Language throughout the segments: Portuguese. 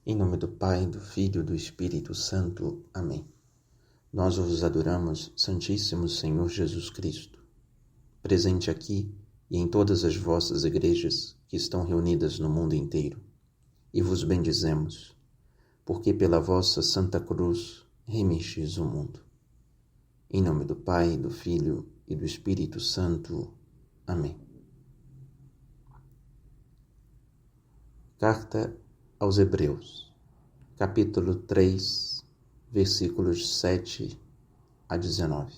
Em nome do Pai, do Filho e do Espírito Santo. Amém. Nós vos adoramos, Santíssimo Senhor Jesus Cristo, presente aqui e em todas as vossas igrejas que estão reunidas no mundo inteiro, e vos bendizemos, porque pela vossa Santa Cruz remistes o mundo. Em nome do Pai, do Filho e do Espírito Santo. Amém. Carta aos Hebreus, capítulo 3, versículos 7 a 19.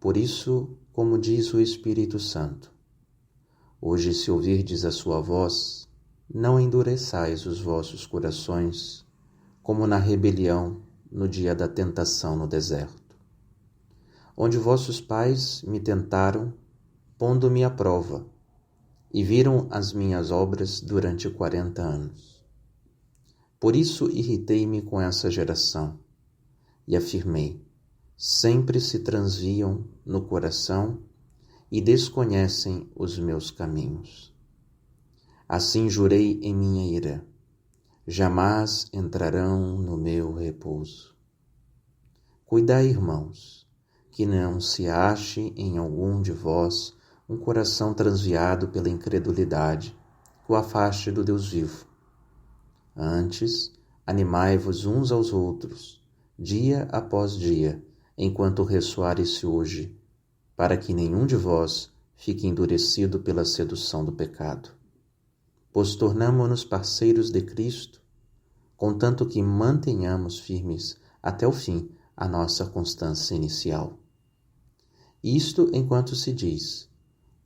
Por isso, como diz o Espírito Santo, hoje, se ouvirdes a sua voz, não endureçais os vossos corações, como na rebelião no dia da tentação no deserto, onde vossos pais me tentaram, pondo-me à prova, e viram as minhas obras durante 40 anos. Por isso irritei-me com essa geração, e afirmei, sempre se transviam no coração e desconhecem os meus caminhos. Assim jurei em minha ira, jamais entrarão no meu repouso. Cuidai, irmãos, que não se ache em algum de vós um coração transviado pela incredulidade, que o afaste do Deus vivo. Antes, animai-vos uns aos outros, dia após dia, enquanto ressoar esse hoje, para que nenhum de vós fique endurecido pela sedução do pecado. Pois tornamo-nos parceiros de Cristo, contanto que mantenhamos firmes até o fim a nossa constância inicial. Isto enquanto se diz,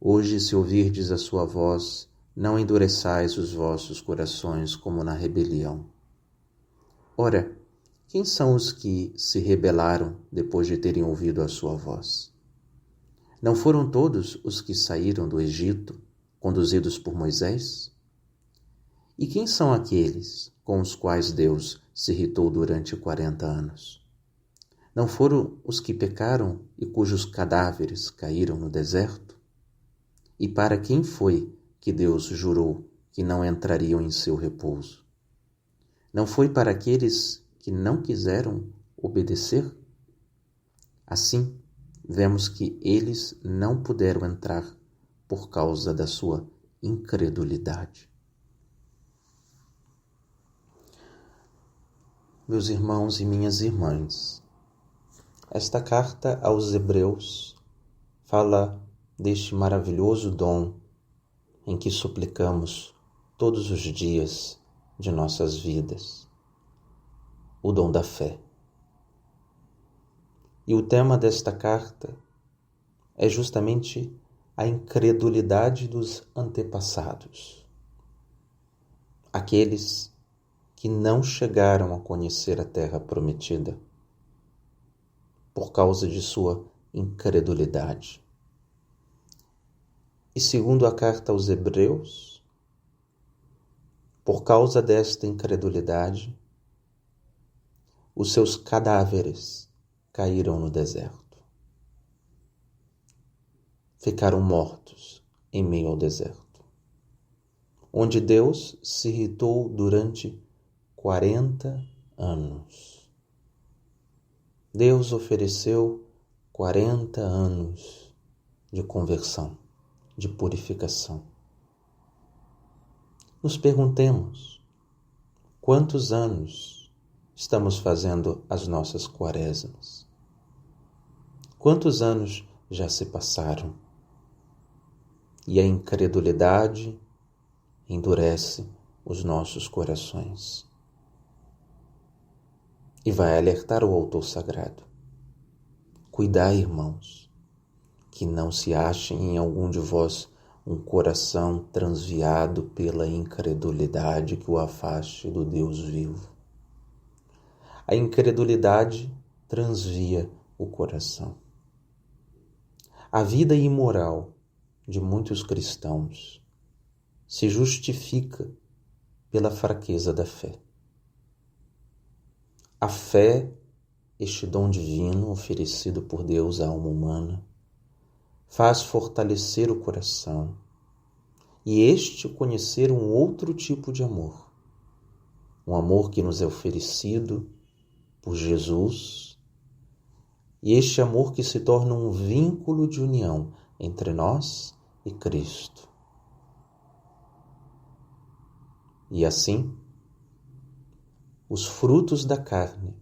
hoje, se ouvirdes a sua voz, não endureçais os vossos corações como na rebelião. Ora, quem são os que se rebelaram depois de terem ouvido a sua voz? Não foram todos os que saíram do Egito, conduzidos por Moisés? E quem são aqueles com os quais Deus se irritou durante 40 anos? Não foram os que pecaram e cujos cadáveres caíram no deserto? E para quem foi que Deus jurou que não entrariam em seu repouso? Não foi para aqueles que não quiseram obedecer? Assim, vemos que eles não puderam entrar por causa da sua incredulidade. Meus irmãos e minhas irmãs, esta carta aos Hebreus fala deste maravilhoso dom em que suplicamos todos os dias de nossas vidas, o dom da fé. E o tema desta carta é justamente a incredulidade dos antepassados, aqueles que não chegaram a conhecer a terra prometida por causa de sua incredulidade. E segundo a carta aos Hebreus, por causa desta incredulidade, os seus cadáveres caíram no deserto. Ficaram mortos em meio ao deserto, onde Deus se irritou durante 40 anos. Deus ofereceu 40 anos de conversão, de purificação. Nos perguntemos, quantos anos estamos fazendo as nossas quaresmas? Quantos anos já se passaram? E a incredulidade endurece os nossos corações. E vai alertar o autor sagrado. Cuidai, irmãos, que não se ache em algum de vós um coração transviado pela incredulidade que o afaste do Deus vivo. A incredulidade transvia o coração. A vida imoral de muitos cristãos se justifica pela fraqueza da fé. A fé, este dom divino oferecido por Deus à alma humana, faz fortalecer o coração e este conhecer um outro tipo de amor. Um amor que nos é oferecido por Jesus, e este amor que se torna um vínculo de união entre nós e Cristo. E assim, os frutos da carne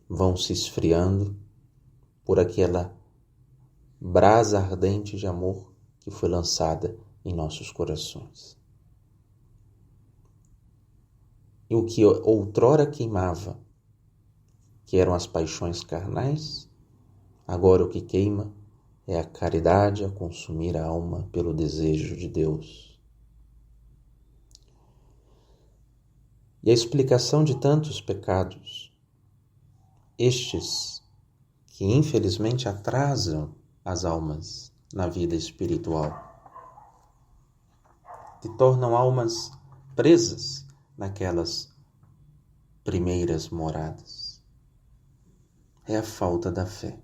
vão se esfriando por aquela brasa ardente de amor que foi lançada em nossos corações. E o que outrora queimava, que eram as paixões carnais, agora o que queima é a caridade a consumir a alma pelo desejo de Deus. E a explicação de tantos pecados, estes que infelizmente atrasam as almas na vida espiritual, que tornam almas presas naquelas primeiras moradas, é a falta da fé.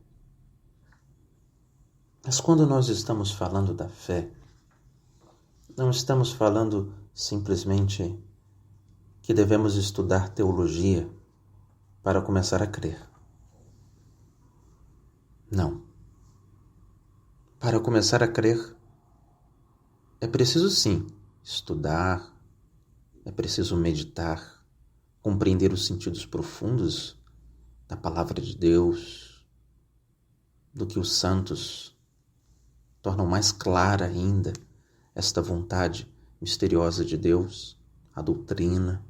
Mas quando nós estamos falando da fé, não estamos falando simplesmente que devemos estudar teologia para começar a crer. Não. Para começar a crer, é preciso sim estudar, é preciso meditar, compreender os sentidos profundos da palavra de Deus, do que os santos tornam mais clara ainda esta vontade misteriosa de Deus, a doutrina.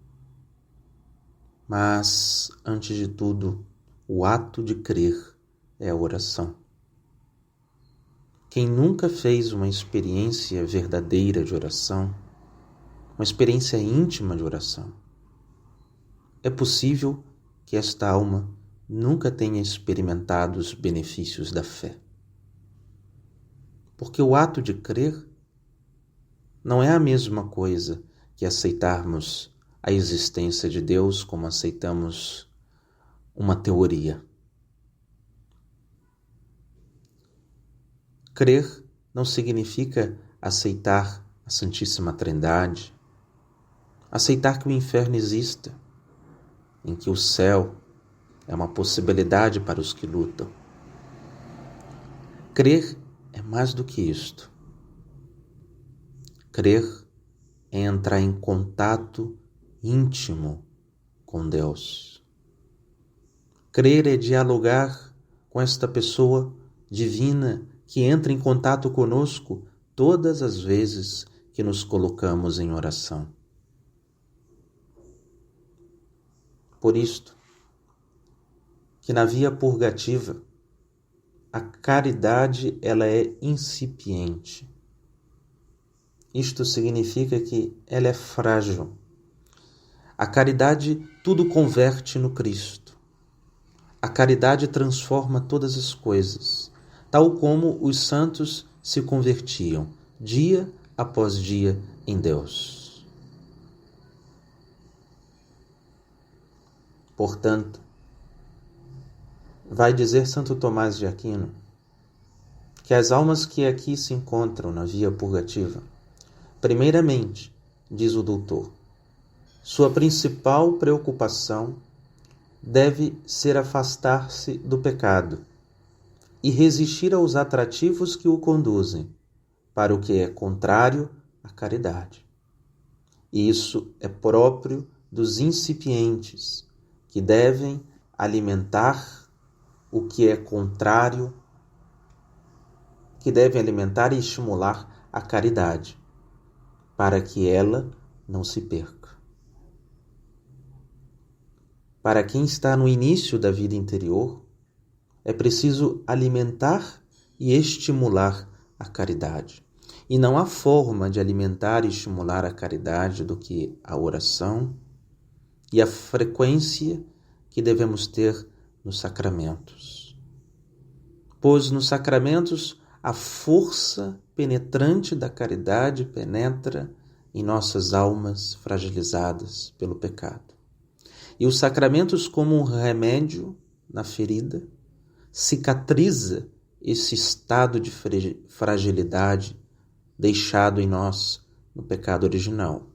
Mas, antes de tudo, o ato de crer é a oração. Quem nunca fez uma experiência verdadeira de oração, uma experiência íntima de oração, é possível que esta alma nunca tenha experimentado os benefícios da fé. Porque o ato de crer não é a mesma coisa que aceitarmos a existência de Deus como aceitamos uma teoria. Crer não significa aceitar a Santíssima Trindade, aceitar que o inferno exista, em que o céu é uma possibilidade para os que lutam. Crer é mais do que isto. Crer é entrar em contato íntimo com Deus. Crer é dialogar com esta pessoa divina que entra em contato conosco todas as vezes que nos colocamos em oração. Por isto, que na via purgativa, a caridade ela é incipiente. Isto significa que ela é frágil. A caridade tudo converte no Cristo. A caridade transforma todas as coisas, tal como os santos se convertiam, dia após dia, em Deus. Portanto, vai dizer Santo Tomás de Aquino que as almas que aqui se encontram na via purgativa, primeiramente, diz o doutor, sua principal preocupação deve ser afastar-se do pecado e resistir aos atrativos que o conduzem para o que é contrário à caridade. Isso é próprio dos incipientes, que devem alimentar o que é contrário, que devem alimentar e estimular a caridade, para que ela não se perca. Para quem está no início da vida interior, é preciso alimentar e estimular a caridade. E não há forma de alimentar e estimular a caridade do que a oração e a frequência que devemos ter nos sacramentos. Pois nos sacramentos a força penetrante da caridade penetra em nossas almas fragilizadas pelo pecado. E os sacramentos, como um remédio na ferida, cicatriza esse estado de fragilidade deixado em nós no pecado original.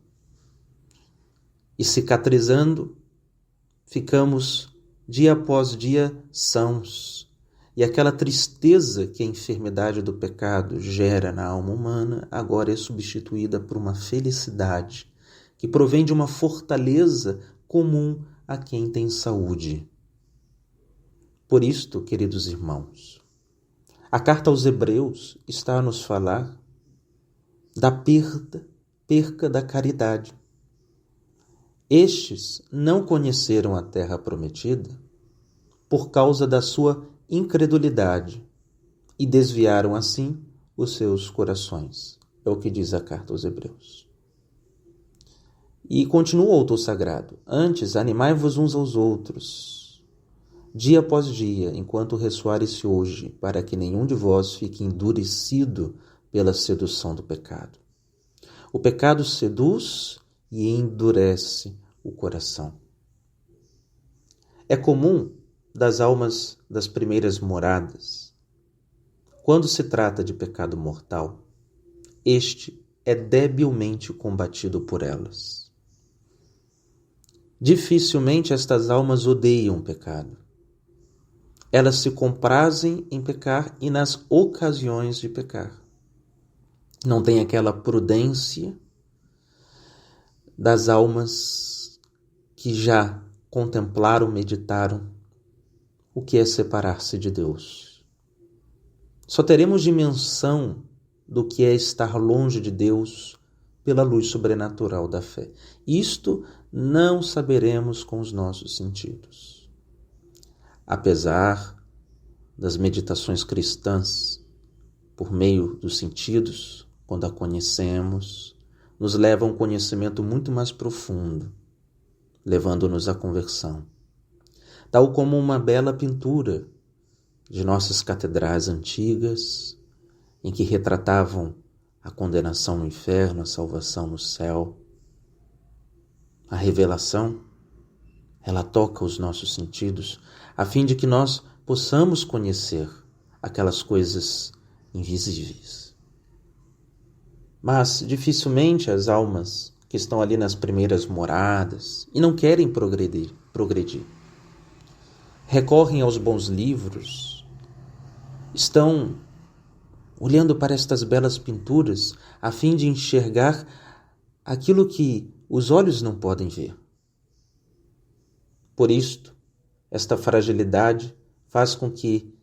E cicatrizando, ficamos dia após dia sãos. E aquela tristeza que a enfermidade do pecado gera na alma humana agora é substituída por uma felicidade que provém de uma fortaleza comum a quem tem saúde. Por isto, queridos irmãos, a carta aos Hebreus está a nos falar da perca da caridade. Estes não conheceram a terra prometida por causa da sua incredulidade e desviaram assim os seus corações. É o que diz a carta aos Hebreus. E continua o autor sagrado: antes, animai-vos uns aos outros, dia após dia, enquanto ressoar esse hoje, para que nenhum de vós fique endurecido pela sedução do pecado. O pecado seduz e endurece o coração. É comum das almas das primeiras moradas, quando se trata de pecado mortal, este é debilmente combatido por elas. Dificilmente estas almas odeiam o pecado. Elas se comprazem em pecar e nas ocasiões de pecar. Não tem aquela prudência das almas que já contemplaram, meditaram o que é separar-se de Deus. Só teremos dimensão do que é estar longe de Deus pela luz sobrenatural da fé. Isto não saberemos com os nossos sentidos. Apesar das meditações cristãs, por meio dos sentidos, quando a conhecemos, nos leva a um conhecimento muito mais profundo, levando-nos à conversão. Tal como uma bela pintura de nossas catedrais antigas, em que retratavam a condenação no inferno, a salvação no céu. A revelação, ela toca os nossos sentidos, a fim de que nós possamos conhecer aquelas coisas invisíveis. Mas dificilmente as almas que estão ali nas primeiras moradas e não querem progredir, recorrem aos bons livros, estão olhando para estas belas pinturas a fim de enxergar aquilo que os olhos não podem ver. Por isto, esta fragilidade faz com que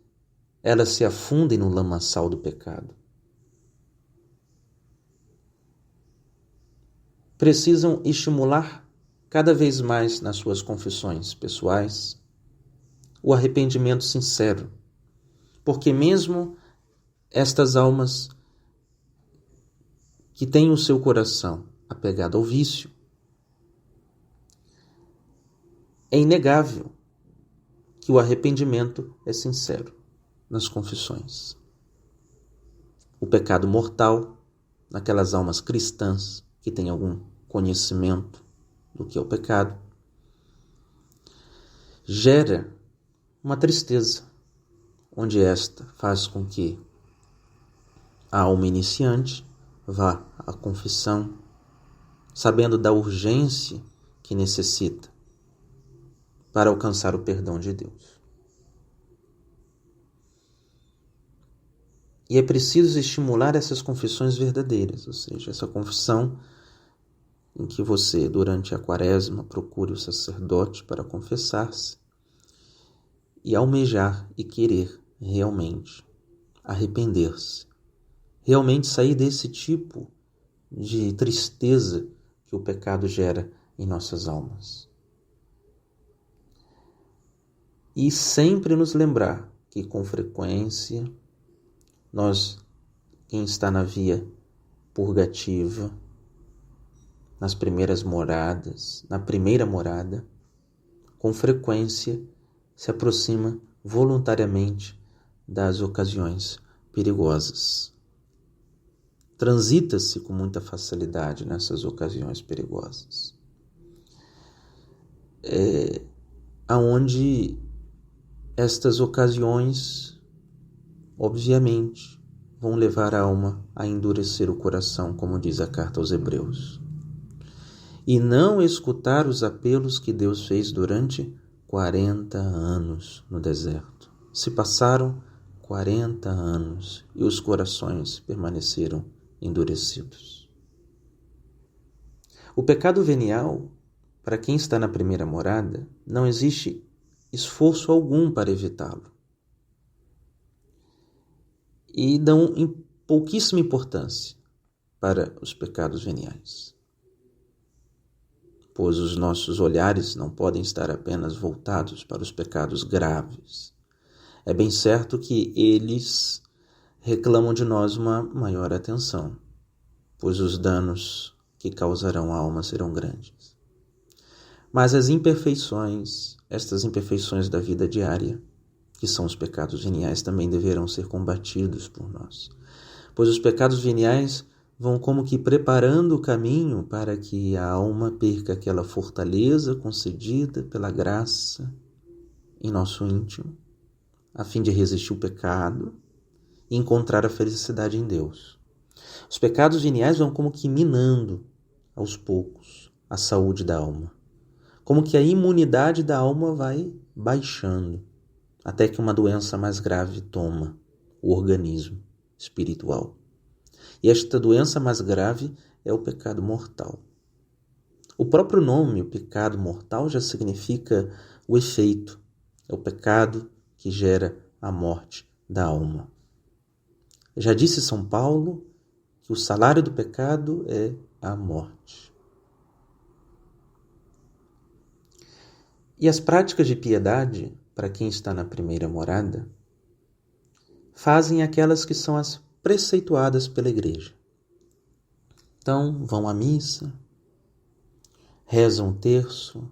elas se afundem no lamaçal do pecado. Precisam estimular cada vez mais nas suas confissões pessoais o arrependimento sincero, porque mesmo estas almas que têm o seu coração apegado ao vício, é inegável que o arrependimento é sincero nas confissões. O pecado mortal, naquelas almas cristãs que têm algum conhecimento do que é o pecado, gera uma tristeza, onde esta faz com que a alma iniciante vá à confissão, sabendo da urgência que necessita para alcançar o perdão de Deus. E é preciso estimular essas confissões verdadeiras, ou seja, essa confissão em que você, durante a quaresma, procure o sacerdote para confessar-se e almejar e querer realmente arrepender-se, realmente sair desse tipo de tristeza que o pecado gera em nossas almas. E sempre nos lembrar que, com frequência, nós, quem está na via purgativa, nas primeiras moradas, na primeira morada, com frequência se aproxima voluntariamente das ocasiões perigosas. Transita-se com muita facilidade nessas ocasiões perigosas. Aonde estas ocasiões, obviamente, vão levar a alma a endurecer o coração, como diz a carta aos Hebreus, e não escutar os apelos que Deus fez durante 40 anos no deserto. Se passaram 40 anos e os corações permaneceram endurecidos. O pecado venial, para quem está na primeira morada, não existe esforço algum para evitá-lo. E dão pouquíssima importância para os pecados veniais, pois os nossos olhares não podem estar apenas voltados para os pecados graves. É bem certo que eles reclamam de nós uma maior atenção, pois os danos que causarão à alma serão grandes. Mas as imperfeições, estas imperfeições da vida diária, que são os pecados veniais, também deverão ser combatidos por nós, pois os pecados veniais vão como que preparando o caminho para que a alma perca aquela fortaleza concedida pela graça em nosso íntimo, a fim de resistir o pecado e encontrar a felicidade em Deus. Os pecados veniais vão como que minando aos poucos a saúde da alma, como que a imunidade da alma vai baixando, até que uma doença mais grave toma o organismo espiritual. E esta doença mais grave é o pecado mortal. O próprio nome, o pecado mortal, já significa o efeito. É o pecado que gera a morte da alma. Já disse São Paulo que o salário do pecado é a morte. E as práticas de piedade, para quem está na primeira morada, fazem aquelas que são as preceituadas pela igreja. Então, vão à missa, rezam o terço,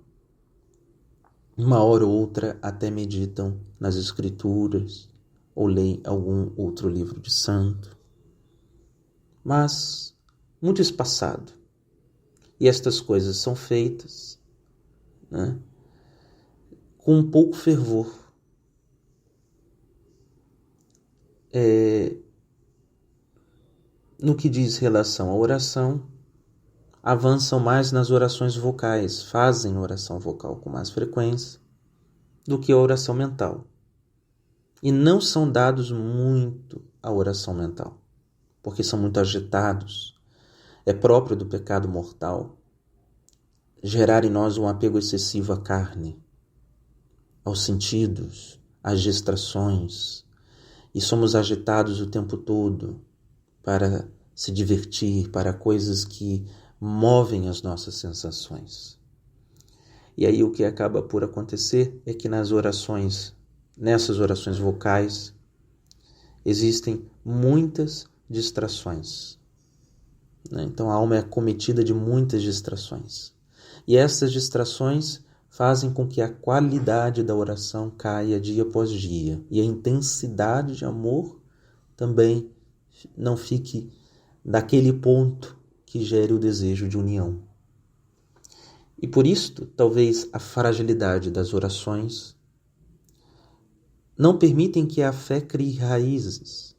uma hora ou outra até meditam nas escrituras ou leem algum outro livro de santo, mas muito espaçado. E estas coisas são feitas, com um pouco fervor. No que diz relação à oração, avançam mais nas orações vocais, fazem oração vocal com mais frequência do que a oração mental. E não são dados muito à oração mental, porque são muito agitados. É próprio do pecado mortal gerar em nós um apego excessivo à carne, aos sentidos, às distrações, e somos agitados o tempo todo para se divertir, para coisas que movem as nossas sensações. E aí o que acaba por acontecer é que nessas orações vocais, existem muitas distrações. Então a alma é acometida de muitas distrações. E essas distrações fazem com que a qualidade da oração caia dia após dia. E a intensidade de amor também não fique daquele ponto que gere o desejo de união. E por isto, talvez a fragilidade das orações não permitem que a fé crie raízes.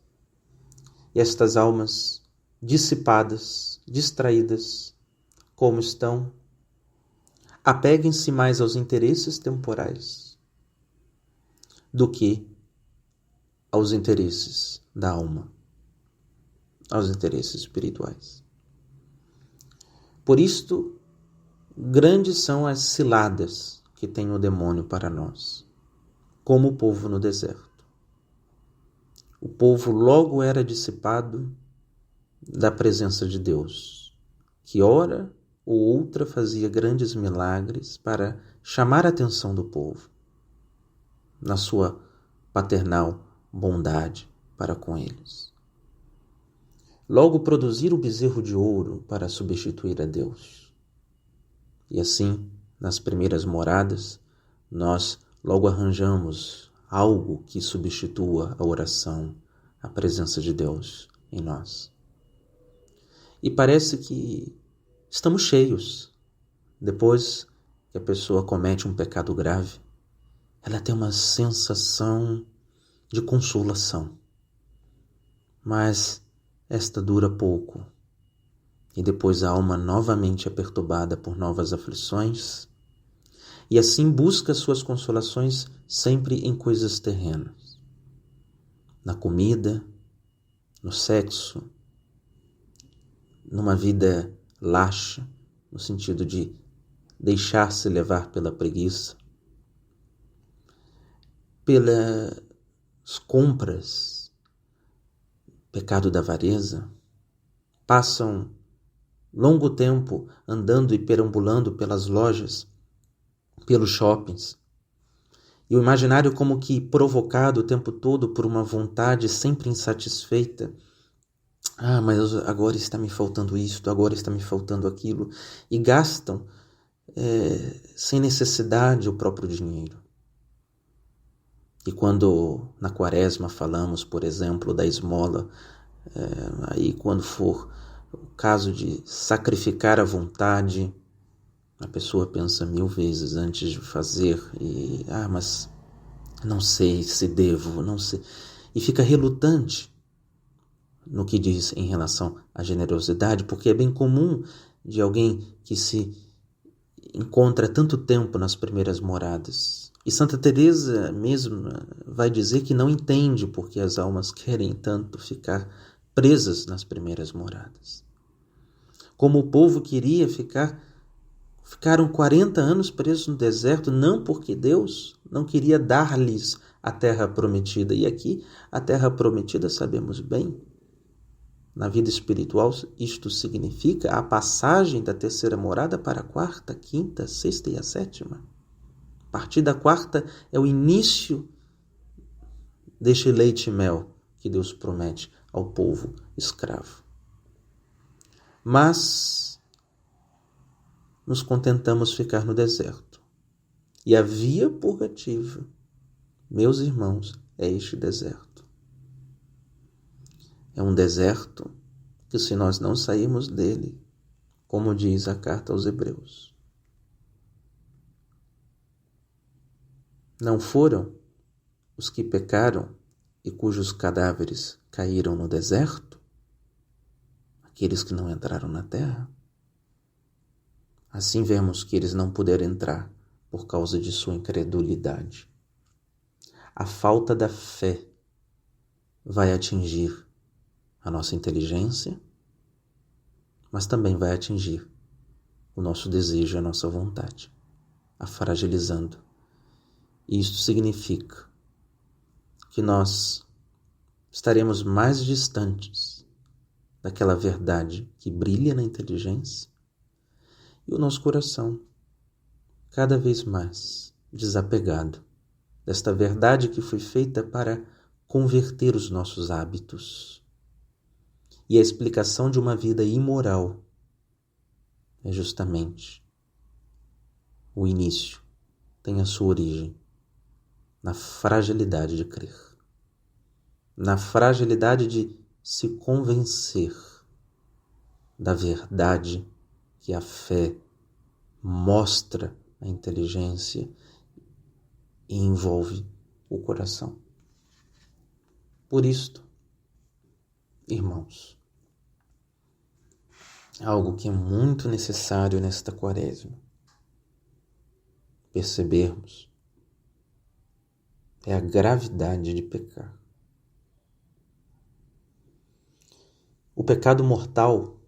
E estas almas dissipadas, distraídas, como estão, apeguem-se mais aos interesses temporais do que aos interesses da alma, aos interesses espirituais. Por isto, grandes são as ciladas que tem o demônio para nós, como o povo no deserto. O povo logo era dissipado da presença de Deus, que ora ou outra fazia grandes milagres para chamar a atenção do povo, na sua paternal bondade para com eles. Logo produzir o bezerro de ouro para substituir a Deus. E assim, nas primeiras moradas, nós logo arranjamos algo que substitua a oração, a presença de Deus em nós. E parece que estamos cheios. Depois que a pessoa comete um pecado grave, ela tem uma sensação de consolação. mas esta dura pouco, e depois a alma novamente é perturbada por novas aflições, e assim busca suas consolações sempre em coisas terrenas, na comida, no sexo, numa vida laxa, no sentido de deixar-se levar pela preguiça, pelas compras, pecado da avareza, passam longo tempo andando e perambulando pelas lojas, pelos shoppings, e o imaginário como que provocado o tempo todo por uma vontade sempre insatisfeita. Mas agora está me faltando isto, agora está me faltando aquilo, e gastam sem necessidade o próprio dinheiro. E quando na quaresma falamos, por exemplo, da esmola, aí quando for o caso de sacrificar a vontade, a pessoa pensa 1000 vezes antes de fazer e, mas não sei se devo, não sei. E fica relutante no que diz em relação à generosidade, porque é bem comum de alguém que se encontra tanto tempo nas primeiras moradas. E Santa Teresa mesmo vai dizer que não entende porque as almas querem tanto ficar presas nas primeiras moradas. Como o povo queria ficaram 40 anos presos no deserto, não porque Deus não queria dar-lhes a terra prometida. E aqui, a terra prometida, sabemos bem, na vida espiritual, isto significa a passagem da terceira morada para a quarta, quinta, sexta e a sétima. A partir da quarta é o início deste leite e mel que Deus promete ao povo escravo. Mas nos contentamos ficar no deserto. E a via purgativa, meus irmãos, é este deserto. É um deserto que, se nós não sairmos dele, como diz a carta aos Hebreus, não foram os que pecaram e cujos cadáveres caíram no deserto, aqueles que não entraram na terra? Assim vemos que eles não puderam entrar por causa de sua incredulidade. A falta da fé vai atingir a nossa inteligência, mas também vai atingir o nosso desejo, a nossa vontade, a fragilizando. E isto significa que nós estaremos mais distantes daquela verdade que brilha na inteligência e o nosso coração cada vez mais desapegado desta verdade que foi feita para converter os nossos hábitos. E a explicação de uma vida imoral é justamente o início, tem a sua origem na fragilidade de crer, na fragilidade de se convencer da verdade que a fé mostra a inteligência e envolve o coração. Por isto, irmãos, algo que é muito necessário nesta quaresma percebermos é a gravidade de pecar. O pecado mortal,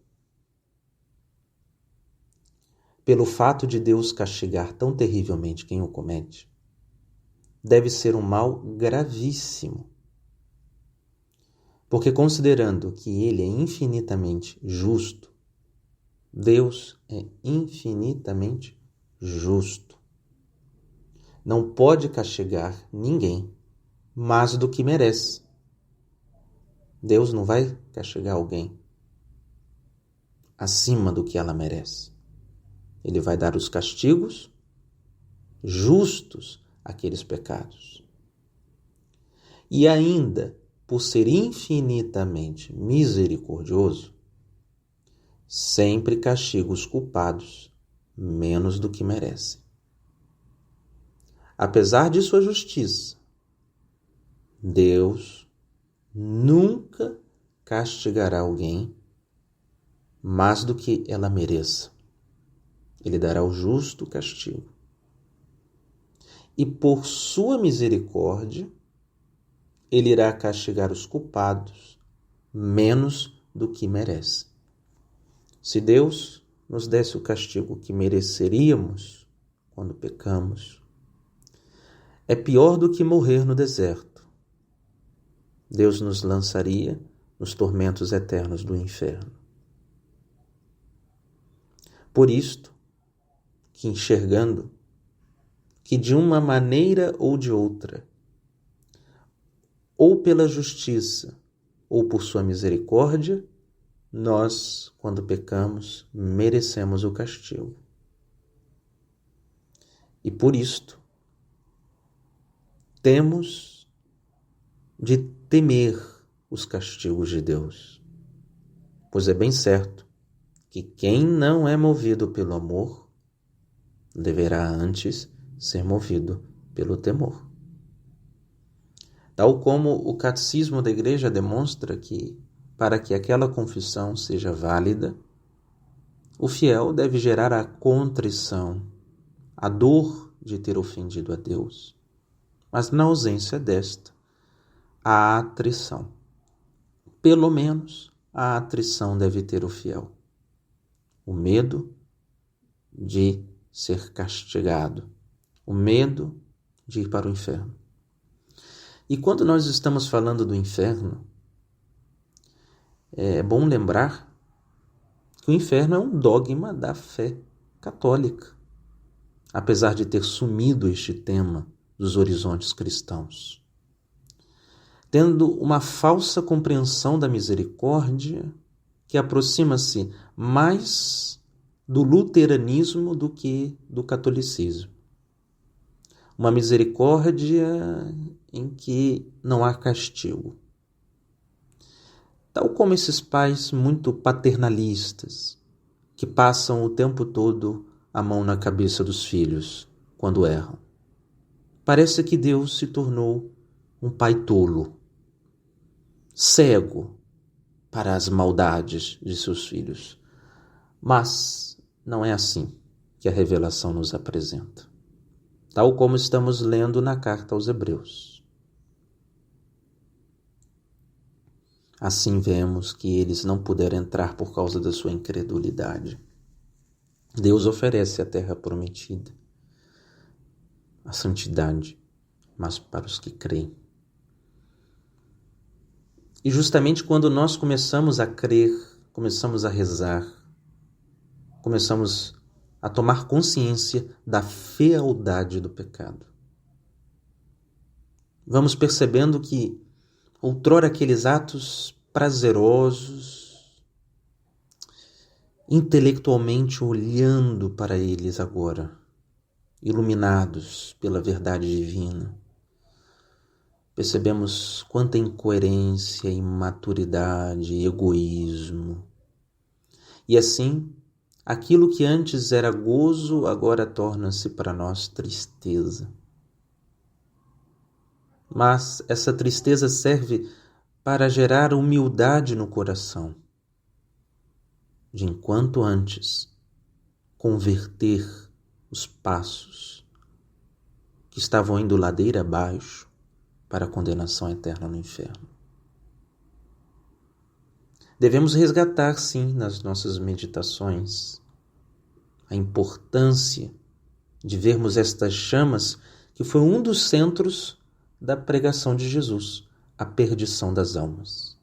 pelo fato de Deus castigar tão terrivelmente quem o comete, deve ser um mal gravíssimo. Porque considerando que ele é infinitamente justo, Deus é infinitamente justo. Não pode castigar ninguém mais do que merece. Deus não vai castigar alguém acima do que ela merece. Ele vai dar os castigos justos àqueles pecados. E ainda, por ser infinitamente misericordioso, sempre castiga os culpados menos do que merecem. Apesar de sua justiça, Deus nunca castigará alguém mais do que ela mereça. Ele dará o justo castigo. E por sua misericórdia, ele irá castigar os culpados menos do que merece. Se Deus nos desse o castigo que mereceríamos quando pecamos, é pior do que morrer no deserto. Deus nos lançaria nos tormentos eternos do inferno. Por isto, que enxergando que de uma maneira ou de outra, ou pela justiça, ou por sua misericórdia, nós, quando pecamos, merecemos o castigo. E por isto, temos de temer os castigos de Deus, pois é bem certo que quem não é movido pelo amor deverá antes ser movido pelo temor. Tal como o catecismo da Igreja demonstra que, para que aquela confissão seja válida, o fiel deve gerar a contrição, a dor de ter ofendido a Deus, mas na ausência desta, a atrição. Pelo menos a atrição deve ter o fiel. O medo de ser castigado, o medo de ir para o inferno. E quando nós estamos falando do inferno, é bom lembrar que o inferno é um dogma da fé católica, apesar de ter sumido este tema dos horizontes cristãos. Tendo uma falsa compreensão da misericórdia que aproxima-se mais do luteranismo do que do catolicismo. Uma misericórdia em que não há castigo. Tal como esses pais muito paternalistas, que passam o tempo todo a mão na cabeça dos filhos quando erram. Parece que Deus se tornou um pai tolo, cego para as maldades de seus filhos. Mas não é assim que a revelação nos apresenta. Tal como estamos lendo na carta aos Hebreus. Assim vemos que eles não puderam entrar por causa da sua incredulidade. Deus oferece a terra prometida, a santidade, mas para os que creem. E justamente quando nós começamos a crer, começamos a rezar, começamos a tomar consciência da fealdade do pecado, vamos percebendo que outrora aqueles atos prazerosos, intelectualmente olhando para eles agora, iluminados pela verdade divina, percebemos quanta incoerência, imaturidade, egoísmo. E assim, aquilo que antes era gozo, agora torna-se para nós tristeza. Mas essa tristeza serve para gerar humildade no coração, de enquanto antes converter os passos que estavam indo ladeira abaixo para a condenação eterna no inferno. Devemos resgatar, sim, nas nossas meditações, a importância de vermos estas chamas, que foi um dos centros da pregação de Jesus, a perdição das almas.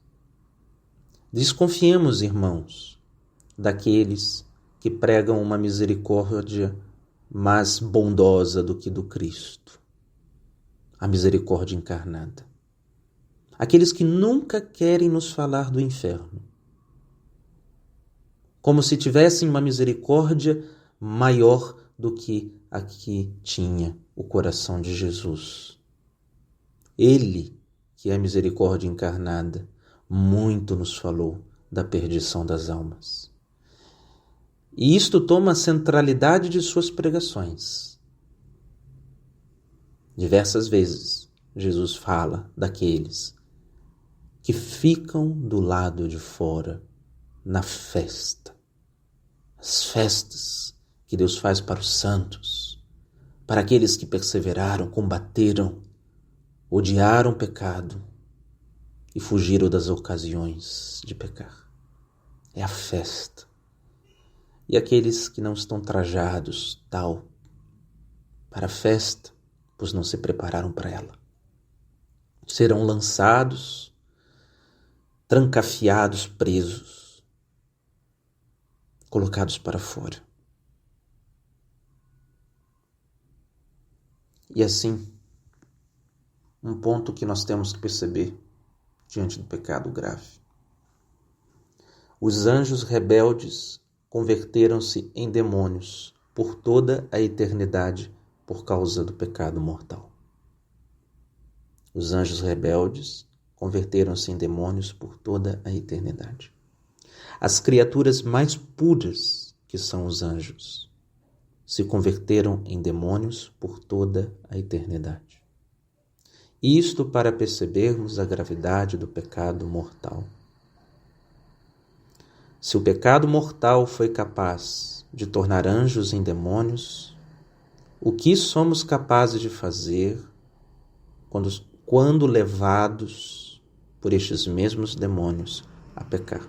Desconfiemos, irmãos, daqueles que pregam uma misericórdia mais bondosa do que do Cristo, a misericórdia encarnada. Aqueles que nunca querem nos falar do inferno, como se tivessem uma misericórdia maior do que a que tinha o coração de Jesus. Ele, que é a misericórdia encarnada, muito nos falou da perdição das almas. E isto toma a centralidade de suas pregações. Diversas vezes, Jesus fala daqueles que ficam do lado de fora, na festa. As festas que Deus faz para os santos, para aqueles que perseveraram, combateram, odiaram o pecado e fugiram das ocasiões de pecar. É a festa. E aqueles que não estão trajados tal para a festa, pois não se prepararam para ela, serão lançados, trancafiados, presos, colocados para fora. E assim, um ponto que nós temos que perceber diante do pecado grave. Os anjos rebeldes converteram-se em demônios por toda a eternidade por causa do pecado mortal. Os anjos rebeldes converteram-se em demônios por toda a eternidade. As criaturas mais puras, que são os anjos, se converteram em demônios por toda a eternidade. Isto para percebermos a gravidade do pecado mortal. Se o pecado mortal foi capaz de tornar anjos em demônios, o que somos capazes de fazer quando levados por estes mesmos demônios a pecar?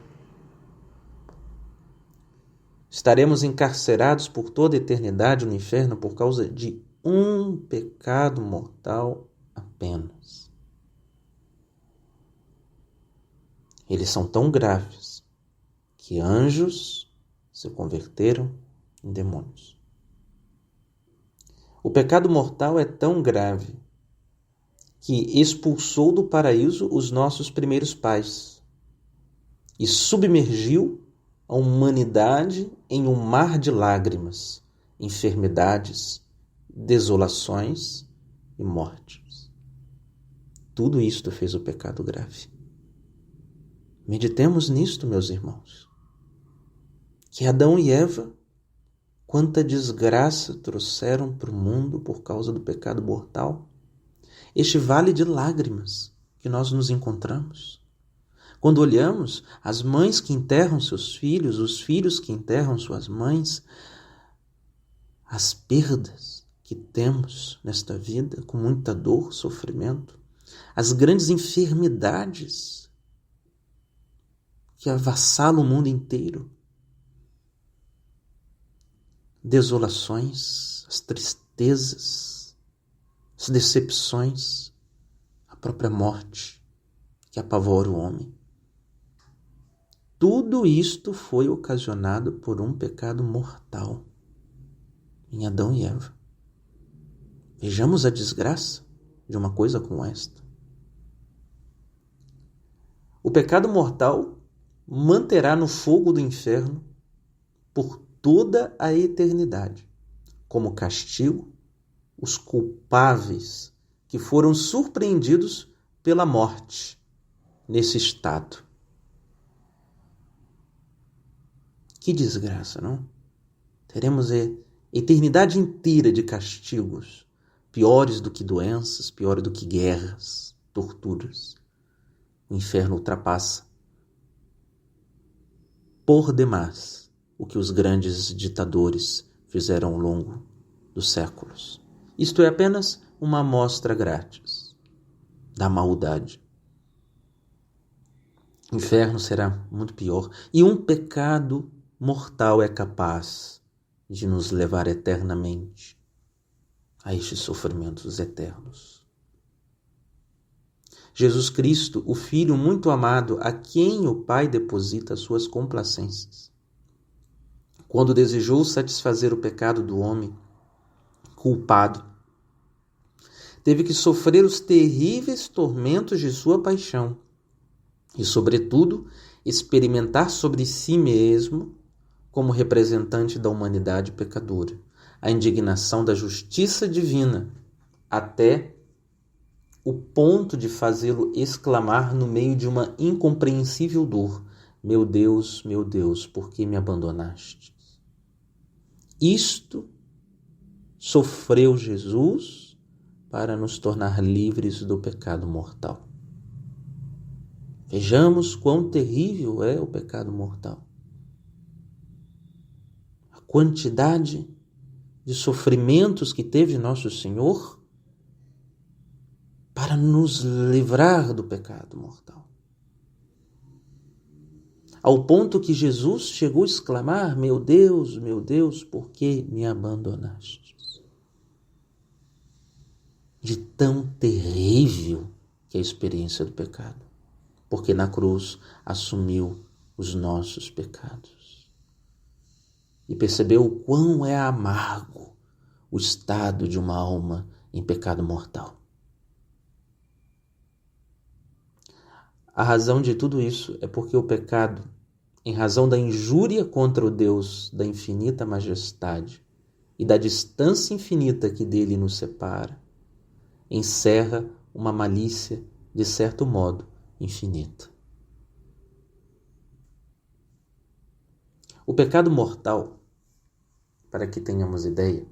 Estaremos encarcerados por toda a eternidade no inferno por causa de um pecado mortal apenas. Eles são tão graves que anjos se converteram em demônios. O pecado mortal é tão grave que expulsou do paraíso os nossos primeiros pais e submergiu a humanidade em um mar de lágrimas, enfermidades, desolações e mortes. Tudo isto fez o pecado grave. Meditemos nisto, meus irmãos. Que Adão e Eva, quanta desgraça trouxeram para o mundo por causa do pecado mortal. Este vale de lágrimas que nós nos encontramos. Quando olhamos as mães que enterram seus filhos, os filhos que enterram suas mães, as perdas que temos nesta vida com muita dor, sofrimento, as grandes enfermidades que avassalam o mundo inteiro, desolações, as tristezas, as decepções, a própria morte que apavora o homem. Tudo isto foi ocasionado por um pecado mortal em Adão e Eva. Vejamos a desgraça de uma coisa como esta. O pecado mortal manterá no fogo do inferno por toda a eternidade, como castigo, os culpáveis que foram surpreendidos pela morte nesse estado. Que desgraça, não? Teremos a eternidade inteira de castigos, piores do que doenças, piores do que guerras, torturas. O inferno ultrapassa por demais o que os grandes ditadores fizeram ao longo dos séculos. Isto é apenas uma amostra grátis da maldade. O inferno será muito pior e um pecado mortal é capaz de nos levar eternamente a estes sofrimentos eternos. Jesus Cristo, o Filho muito amado, a quem o Pai deposita suas complacências, quando desejou satisfazer o pecado do homem culpado, teve que sofrer os terríveis tormentos de sua paixão e, sobretudo, experimentar sobre si mesmo, como representante da humanidade pecadora, a indignação da justiça divina, até o ponto de fazê-lo exclamar no meio de uma incompreensível dor: meu Deus, por que me abandonaste? Isto sofreu Jesus para nos tornar livres do pecado mortal. Vejamos quão terrível é o pecado mortal. A quantidade de sofrimentos que teve nosso Senhor para nos livrar do pecado mortal. Ao ponto que Jesus chegou a exclamar: meu Deus, por que me abandonaste? De tão terrível que é a experiência do pecado. Porque na cruz assumiu os nossos pecados. E percebeu o quão é amargo o estado de uma alma em pecado mortal. A razão de tudo isso é porque o pecado, em razão da injúria contra o Deus da infinita majestade e da distância infinita que dele nos separa, encerra uma malícia, de certo modo, infinita. O pecado mortal, para que tenhamos ideia,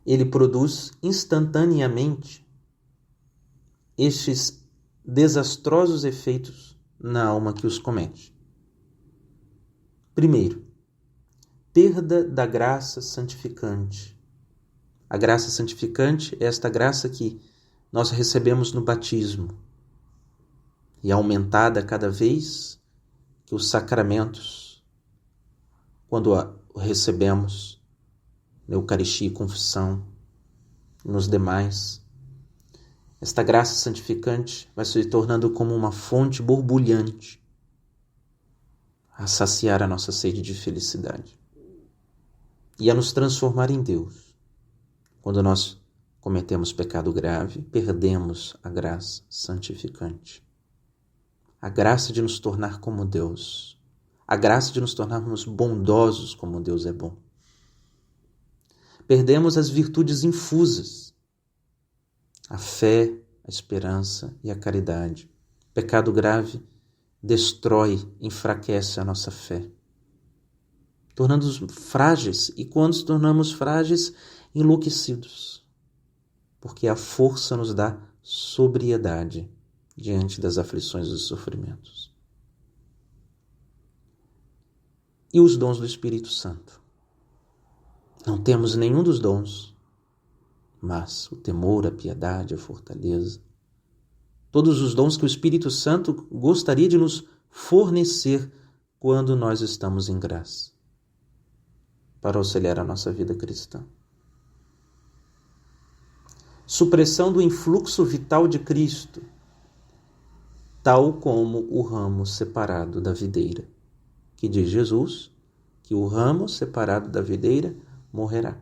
ele produz instantaneamente estes desastrosos efeitos na alma que os comete. Primeiro, perda da graça santificante. A graça santificante é esta graça que nós recebemos no batismo e é aumentada cada vez que os sacramentos, quando o recebemos na Eucaristia e confissão, nos demais, esta graça santificante vai se tornando como uma fonte borbulhante a saciar a nossa sede de felicidade e a nos transformar em Deus. Quando nós cometemos pecado grave, perdemos a graça santificante. A graça de nos tornar como Deus. A graça de nos tornarmos bondosos como Deus é bom. Perdemos as virtudes infusas. A fé, a esperança e a caridade. Pecado grave destrói, enfraquece a nossa fé, tornando-nos frágeis, e quando nos tornamos frágeis, enlouquecidos, porque a força nos dá sobriedade diante das aflições e dos sofrimentos. E os dons do Espírito Santo? Não temos nenhum dos dons, mas o temor, a piedade, a fortaleza, todos os dons que o Espírito Santo gostaria de nos fornecer quando nós estamos em graça, para auxiliar a nossa vida cristã. Supressão do influxo vital de Cristo, tal como o ramo separado da videira, que diz Jesus que o ramo separado da videira morrerá,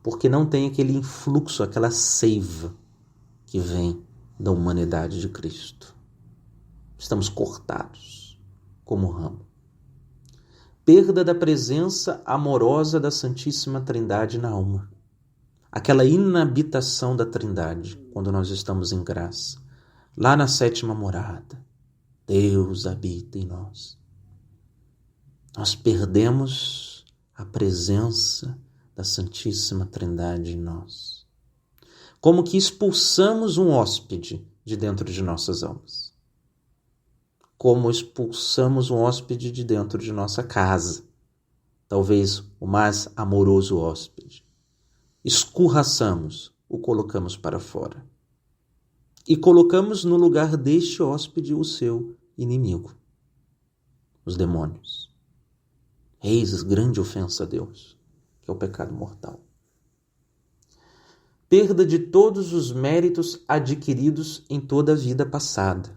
porque não tem aquele influxo, aquela seiva que vem da humanidade de Cristo. Estamos cortados como ramo. Perda da presença amorosa da Santíssima Trindade na alma. Aquela inabitação da Trindade, quando nós estamos em graça. Lá na sétima morada, Deus habita em nós. Nós perdemos a presença da Santíssima Trindade em nós. Como que expulsamos um hóspede de dentro de nossas almas. Como expulsamos um hóspede de dentro de nossa casa. Talvez o mais amoroso hóspede. Escorraçamos, o colocamos para fora. E colocamos no lugar deste hóspede o seu inimigo, os demônios. Eis grande ofensa a Deus, que é o pecado mortal. Perda de todos os méritos adquiridos em toda a vida passada.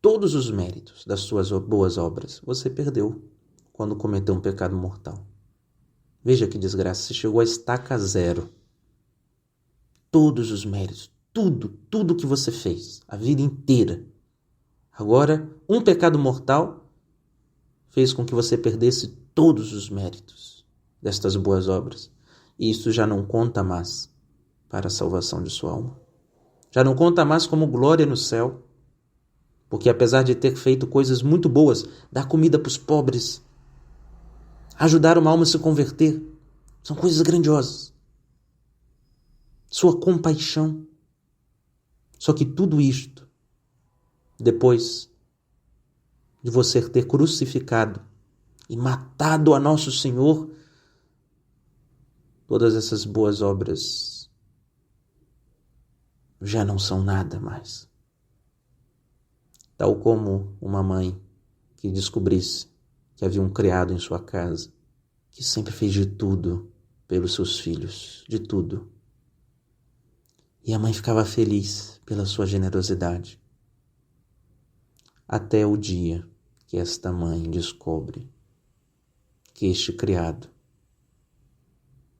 Todos os méritos das suas boas obras você perdeu quando cometeu um pecado mortal. Veja que desgraça, você chegou a estaca zero. Todos os méritos, tudo que você fez, a vida inteira. Agora, um pecado mortal fez com que você perdesse todos os méritos destas boas obras. E isso já não conta mais para a salvação de sua alma. Já não conta mais como glória no céu. Porque apesar de ter feito coisas muito boas, dar comida para os pobres, ajudar uma alma a se converter, são coisas grandiosas. Sua compaixão. Só que tudo isto depois de você ter crucificado e matado a nosso Senhor, todas essas boas obras já não são nada mais. Tal como uma mãe que descobrisse que havia um criado em sua casa que sempre fez de tudo pelos seus filhos, de tudo. E a mãe ficava feliz pela sua generosidade. Até o dia que esta mãe descobre que este criado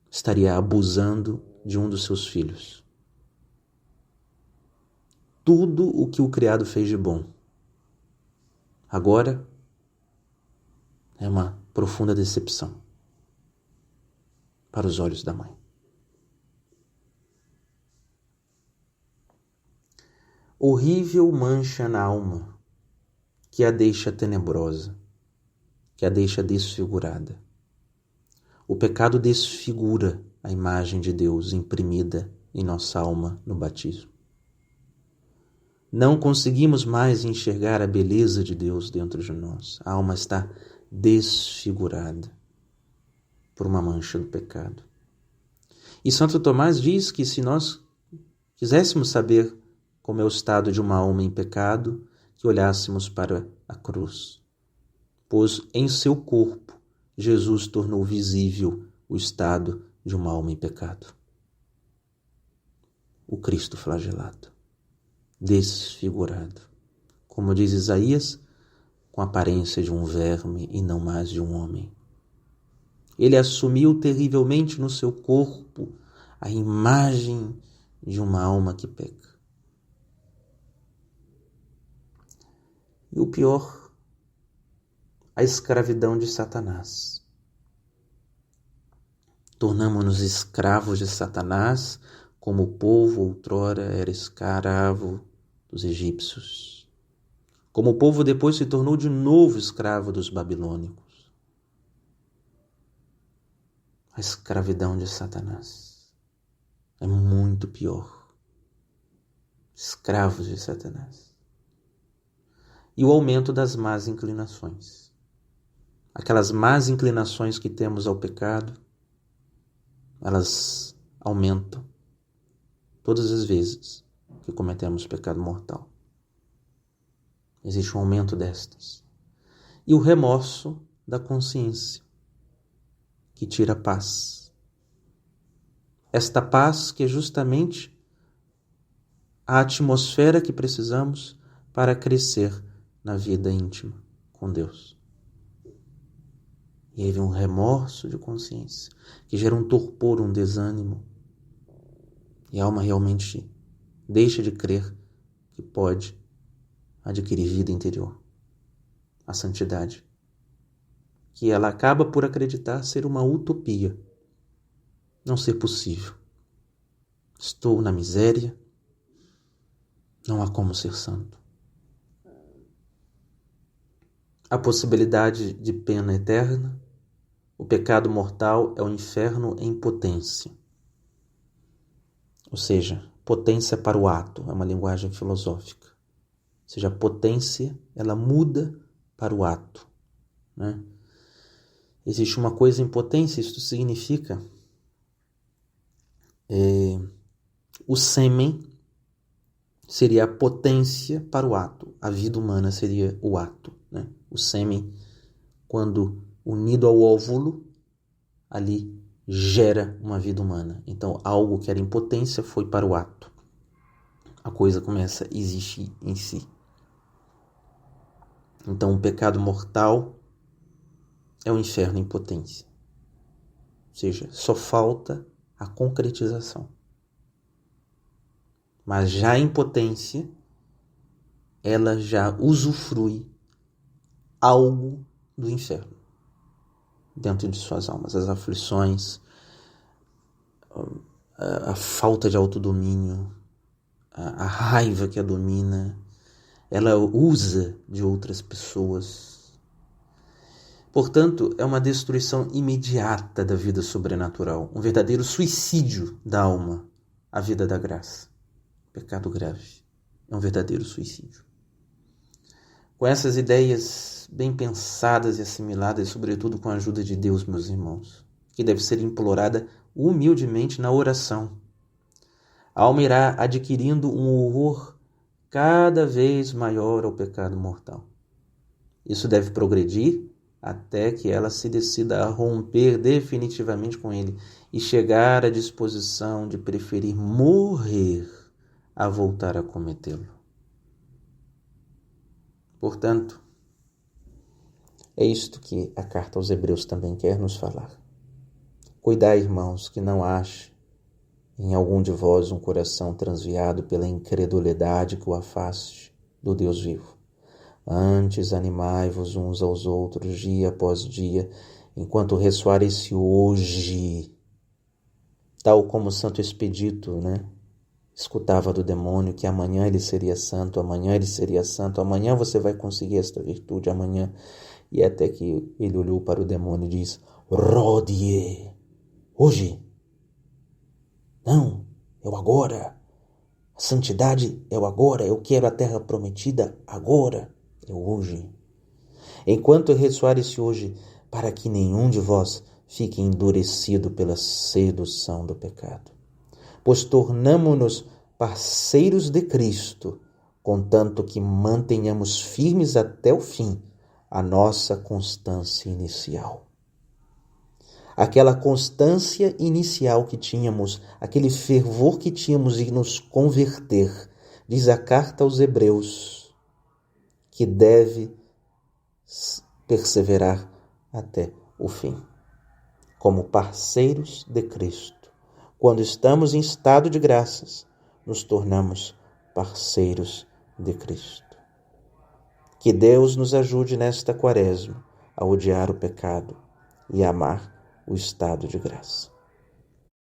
estaria abusando de um dos seus filhos. Tudo o que o criado fez de bom, agora é uma profunda decepção para os olhos da mãe. Horrível mancha na alma que a deixa tenebrosa, que a deixa desfigurada. O pecado desfigura a imagem de Deus imprimida em nossa alma no batismo. Não conseguimos mais enxergar a beleza de Deus dentro de nós. A alma está desfigurada por uma mancha do pecado. E Santo Tomás diz que se nós quiséssemos saber como é o estado de uma alma em pecado, que olhássemos para a cruz, pois em seu corpo Jesus tornou visível o estado de uma alma em pecado. O Cristo flagelado, desfigurado, como diz Isaías, com a aparência de um verme e não mais de um homem. Ele assumiu terrivelmente no seu corpo a imagem de uma alma que peca. E o pior, a escravidão de Satanás. Tornamo-nos escravos de Satanás, como o povo outrora era escravo dos egípcios. Como o povo depois se tornou de novo escravo dos babilônicos. A escravidão de Satanás é muito pior. Escravos de Satanás. E o aumento das más inclinações. Aquelas más inclinações que temos ao pecado, elas aumentam todas as vezes que cometemos pecado mortal. Existe um aumento destas. E o remorso da consciência, que tira a paz. Esta paz que é justamente a atmosfera que precisamos para crescer na vida íntima com Deus. E aí vem um remorso de consciência, que gera um torpor, um desânimo. E a alma realmente deixa de crer que pode adquirir vida interior, a santidade, que ela acaba por acreditar ser uma utopia, não ser possível. Estou na miséria, não há como ser santo. A possibilidade de pena eterna, o pecado mortal é o inferno em potência. Ou seja, potência para o ato, é uma linguagem filosófica. Ou seja, a potência, ela muda para o ato, né? Existe uma coisa em potência, isso significa o sêmen seria a potência para o ato, a vida humana seria o ato, né? O sêmen, quando unido ao óvulo, ali gera uma vida humana. Então, algo que era em potência foi para o ato. A coisa começa a existir em si. Então, o pecado mortal é o inferno em potência. Ou seja, só falta a concretização. Mas já em potência, ela já usufrui algo do inferno dentro de suas almas. As aflições, a falta de autodomínio, a raiva que a domina, ela usa de outras pessoas. Portanto, é uma destruição imediata da vida sobrenatural, um verdadeiro suicídio da alma, a vida da graça. Pecado grave, é um verdadeiro suicídio. com essas ideias bem pensadas e assimiladas, sobretudo com a ajuda de Deus, meus irmãos, que deve ser implorada humildemente na oração. A alma irá adquirindo um horror cada vez maior ao pecado mortal. Isso deve progredir até que ela se decida a romper definitivamente com ele e chegar à disposição de preferir morrer a voltar a cometê-lo. Portanto, é isto que a carta aos Hebreus também quer nos falar. Cuidai, irmãos, que não ache em algum de vós um coração transviado pela incredulidade que o afaste do Deus vivo. Antes animai-vos uns aos outros dia após dia, enquanto ressoar esse hoje, tal como Santo Expedito, escutava do demônio que amanhã ele seria santo, amanhã ele seria santo, amanhã você vai conseguir esta virtude, amanhã. E até que ele olhou para o demônio e disse: Rodie, hoje. Não, é o agora. A santidade é o agora. Eu quero a terra prometida agora. É o hoje. Enquanto ressoar esse hoje, para que nenhum de vós fique endurecido pela sedução do pecado. Pois tornamo-nos parceiros de Cristo, contanto que mantenhamos firmes até o fim a nossa constância inicial. Aquela constância inicial que tínhamos, aquele fervor que tínhamos de nos converter, diz a carta aos Hebreus, que deve perseverar até o fim. Como parceiros de Cristo, quando estamos em estado de graças, nos tornamos parceiros de Cristo. Que Deus nos ajude nesta quaresma a odiar o pecado e a amar o estado de graça.